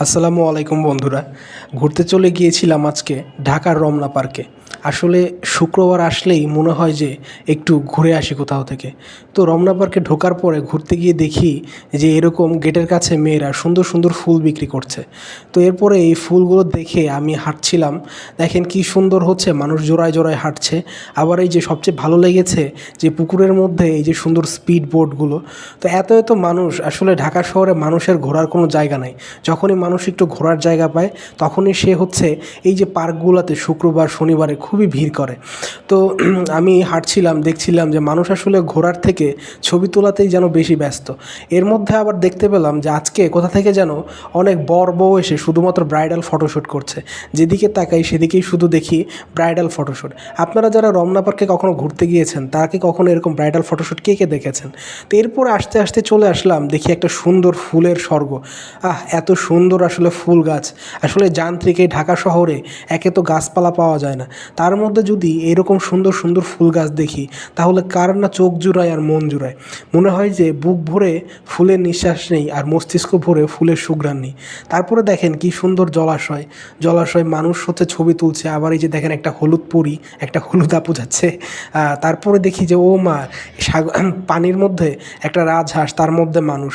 আসসালামু আলাইকুম বন্ধুরা। ঘুরতে চলে গিয়েছিলাম আজকে ঢাকার রমনা পার্কে। আসলে শুক্রবার আসলেই মনে হয় যে একটু ঘুরে আসি কোথাও থেকে। তো রমনা পার্কে ঢোকার পরে ঘুরতে গিয়ে দেখি যে এরকম গেটের কাছে মেয়েরা সুন্দর সুন্দর ফুল বিক্রি করছে। তো এরপরে এই ফুলগুলো দেখে আমি হাঁটছিলাম। দেখেন কি সুন্দর হচ্ছে, মানুষ জোড়ায় জোড়ায় হাঁটছে। আবার এই যে সবচেয়ে ভালো লেগেছে যে পুকুরের মধ্যে এই যে সুন্দর স্পিড বোটগুলো। তো এত এত মানুষ, আসলে ঢাকা শহরে মানুষের ঘোরার কোনো জায়গা নাই। যখনই মানুষ একটু ঘোরার জায়গা পায় তখনই সে হচ্ছে এই যে পার্কগুলোতে শুক্রবার শনিবারে খুবই ভিড় করে। তো আমি হাঁটছিলাম, দেখছিলাম যে মানুষ আসলে ঘোরার থেকে ছবি তোলাতেই যেন বেশি ব্যস্ত। এর মধ্যে আবার দেখতে পেলাম যে আজকে কোথা থেকে যেন অনেক বর বউ এসে শুধুমাত্র ব্রাইডাল ফটোশ্যুট করছে। যেদিকে তাকাই সেদিকেই শুধু দেখি ব্রাইডাল ফটোশ্যুট। আপনারা যারা রমনা পার্কে কখনো ঘুরতে গিয়েছেন তারা কি কখনো এরকম ব্রাইডাল ফটোশ্যুট কে কে দেখেছেন? তো এরপর আস্তে আস্তে চলে আসলাম, দেখি একটা সুন্দর ফুলের স্বর্গ। এত সুন্দর আসলে ফুল গাছ। আসলে যান্ত্রিক এই ঢাকা শহরে একে তো গাছপালা পাওয়া যায় না, তার মধ্যে যদি এরকম সুন্দর সুন্দর ফুল গাছ দেখি তাহলে কার না চোখ জুড়ায় আর মন জুড়ায়। মনে হয় যে বুক ভরে ফুলের নিঃশ্বাস নেই আর মস্তিষ্ক ভরে ফুলের সুঘ্রাণ নেই। তারপরে দেখেন কি সুন্দর জলাশয়, জলাশয় মানুষ হচ্ছে ছবি তুলছে। আবার এই যে দেখেন একটা হলুদ পরি, একটা হলুদ আপু যাচ্ছে। তারপরে দেখি যে ও মা, পানির মধ্যে একটা রাজহাঁস, তার মধ্যে মানুষ।